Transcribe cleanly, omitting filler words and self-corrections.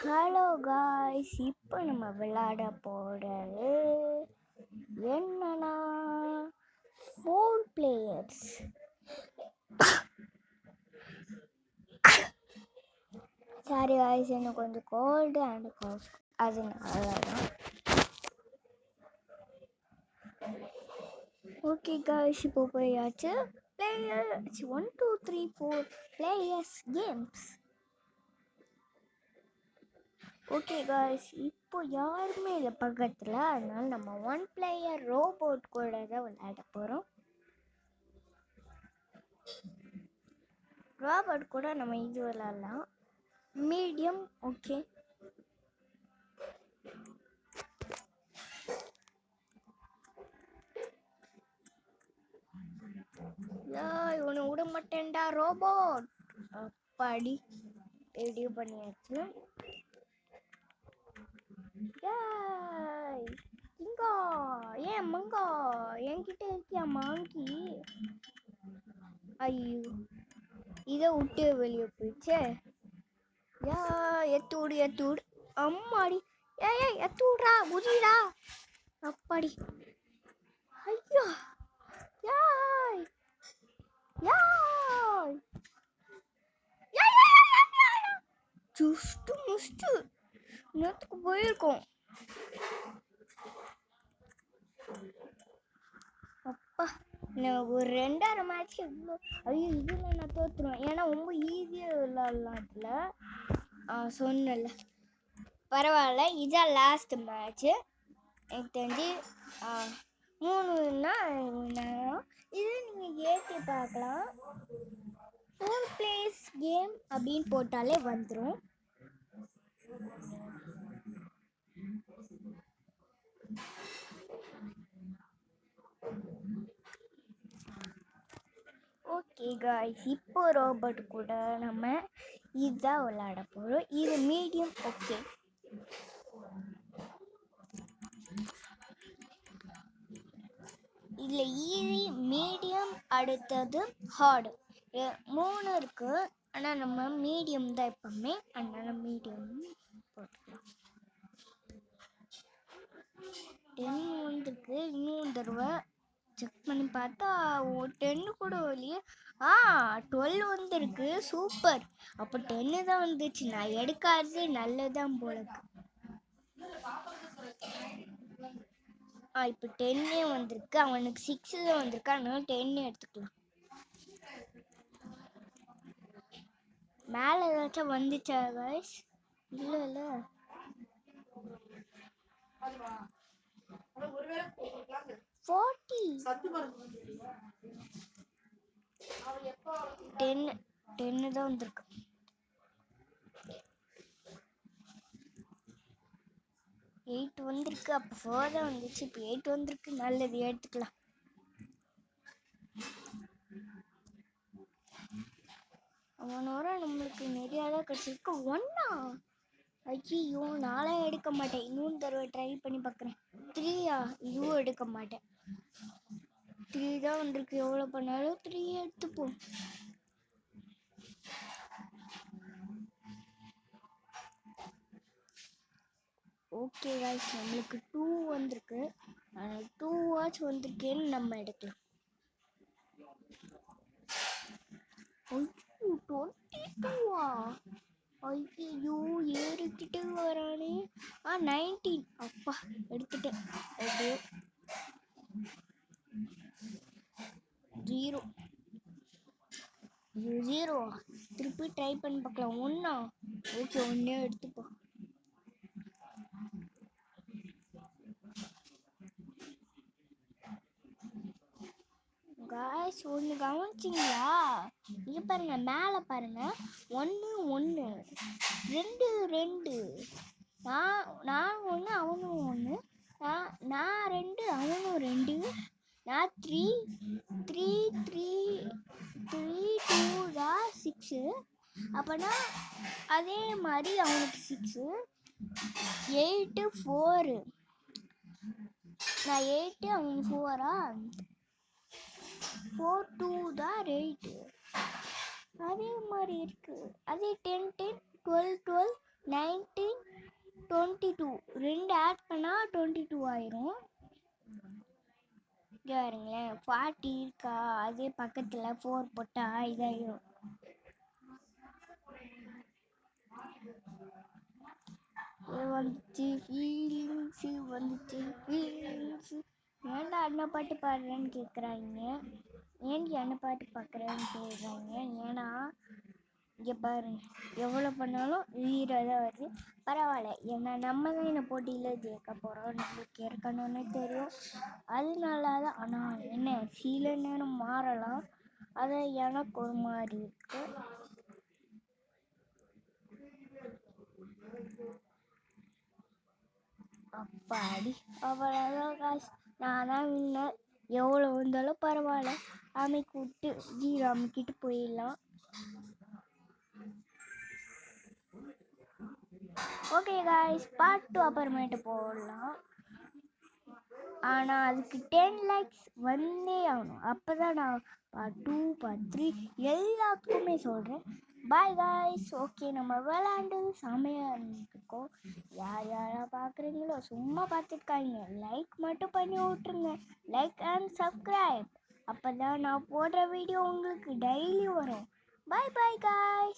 Hello guys, இப்போ நம்ம விளையாட போகிறது என்னன்னா 4 players. சாரி காய்ஸ், எனக்கு கொஞ்சம் கோல்டு அண்ட் காஃப், அதனால தான். ஓகே காய்ஸ், இப்போ போயாச்சு. Players 1 2 3 4 players games. Okay guys, இப்போ யாருமே இல்லை பக்கத்தில், அதனால நம்ம 1 player ரோபோட் கூட தான் விளையாட போகிறோம். ரோபோட் கூட நம்ம இது விளையாடலாம், மீடியம். ஓகே, இவனை விட மாட்டேன்டா ரோபோட். அப்பாடி ரெடி பண்ணியாச்சு. இங்கா ஏன் மங்கா என்கிட்ட இருக்கியா மாங்கி? ஐயோ, இதை விட்டு வெளியே போயிடுச்சே. எத்தூடு எத்தூடு, அம்மாடி. ஏய் எத்தூடுறா, குதிடா. அப்பாடி, ஐயோ. யாய் யாய் ஜுஸ்ட் முஸ்ட் நேரத்துக்கு போயிருக்கோம். அப்பா, நான் ஒரு 2.5 மேட்ச் இவ்வளோ. ஐயோ, இதில் நான் தோற்றுருவேன், ஏன்னா ரொம்ப ஈஸியாக விளாட்லாம் இதில். சொன்னல, பரவாயில்ல. இதான் லாஸ்ட் மேட்ச்சு. எனக்கு தெரிஞ்சு 3ன்னா இது நீங்கள் ஏற்றி பார்க்கலாம். 4 players கேம் அப்படின்னு போட்டாலே வந்துடும். ஓகே காய்ஸ், இப்போ ரோபோட் கூட நம்ம இதுதான் விளையாட போகிறோம். இது மீடியம். ஓகே, இதில் ஈஸி, மீடியம், அடுத்தது ஹார்டு 3 இருக்கு. ஆனால் நம்ம மீடியம் தான் எப்பவுமே, அதனால மீடியம் போட்டுக்கலாம். 10 வந்துருக்கு. இன்னும் தடவை செக் பண்ணி பார்த்தா 10 கூட இல்லையே. 12 வந்துருக்கு. சூப்பர், அப்போ 10 தான் வந்துச்சு. நான் எடுக்காதது நல்லதான் போல. இப்போ 10 வந்திருக்கு. அவனுக்கு 6 தான் வந்திருக்கு, அதனால 10 எடுத்துக்கலாம். மேலே ஏதாச்சும் வந்துச்சா காய்ஸ்? இல்லை 40 10 தான் வந்திருக்கு. 8 வந்திருக்கு. அப்போ 4 தான் வந்துச்சு, இப்போ 8 வந்திருக்கு. நல்லது, எடுத்துக்கலாம். அவனோட நம்மளுக்கு நிறையா தான் கிடச்சிருக்கு. 1 ஐயோ, நானே எடுக்க மாட்டேன். இன்னொன்று தடவை ட்ரை பண்ணி பார்க்குறேன். 3 இதுவும் எடுக்க மாட்டேன். 3 தான் வந்திருக்கு. எவ்வளோ பண்ணாலும் 3 எடுத்துப்போம். ஓகே காய்ஸ், நம்மளுக்கு 2 வந்திருக்கு. 2 வாட்ச் வந்திருக்கேன்னு நம்ம எடுக்கலாம். ஐயோ, 22 ஐயோ, ஏறிக்கிட்டு வரானே. 19. அப்பா, எடுத்துட்டேன். ஓகே, 0 திருப்பி ட்ரை பண்ணி பார்க்கலாம். 1 ஓகே, 1 எடுத்துப்போம். காய்ஸ், ஒன்று கவனிச்சிங்களா? இங்கே பாருங்க, மேலே பாருங்க. 1 1 2 2 நான் 1 அவனும் 1, நான் 2 அவனும் 2, நான் 3 3 3 3 2 தான் 6. அப்போனா அதே மாதிரி அவனுக்கு 6. 8 4, நான் 8 அவன் 4 4 2 தான் 8. அதே மாதிரி இருக்கு. அதே 10 10 12 12 19 22. 2 ஆட் பண்ணால் 22 ஆயிரும். இங்கே பாருங்களேன் 40 இருக்கா, அதே பக்கத்தில் 4 போட்டால் இதாயிரும். வந்துச்சு ஃபீலிங்ஸு, வந்துச்சு ஃபீலிங்ஸு. ஏன்டா அண்ணன் பாட்டு பாடுறேன்னு கேட்குறாங்க. ஏன் அண்ணன் பாட்டு பார்க்குறேன்னு கேட்குறாங்க. ஏன்னா இங்கே பாருங்க எவ்வளோ பண்ணாலும் 0 தான் வருது. பரவாயில்ல, ஏன்னா நம்ம தான் இந்த போட்டியில் ஜெயிக்க போகிறோம், நம்மளுக்கு ஏற்கனவே தெரியும். அதனால தான். ஆனால் என்ன சில நேரம் மாறலாம், அதை எனக்கு ஒரு மாதிரி இருக்கு. அப்பாடி அவ்வளோதான் காசு, நான் தான் வின்னர். எவ்வளோ வந்தாலும் பரவாயில்ல, அமைக்கு விட்டு 0 அமைக்கிட்டு போயிடலாம். ஓகே காய்ஸ், பார்ட் 2 அப்புறமேட்டு போடலாம். ஆனால் அதுக்கு 10 லைக்ஸ் வந்தே ஆகணும். அப்போ தான் நான் பார்ட் 2 பார்ட் 3 எல்லாத்துக்குமே சொல்கிறேன். Bye guys. ஓகே, நம்ம விளையாண்டு செமையாக இருந்துருக்கோம். யார் யாராக பார்க்குறீங்களோ சும்மா பார்த்துருக்காங்க, லைக் மட்டும் பண்ணி விட்ருங்க. Like and subscribe. அப்போ தான் நான் போடுற வீடியோ உங்களுக்கு டெய்லி வரும். பாய் பாய் காய்ஸ்.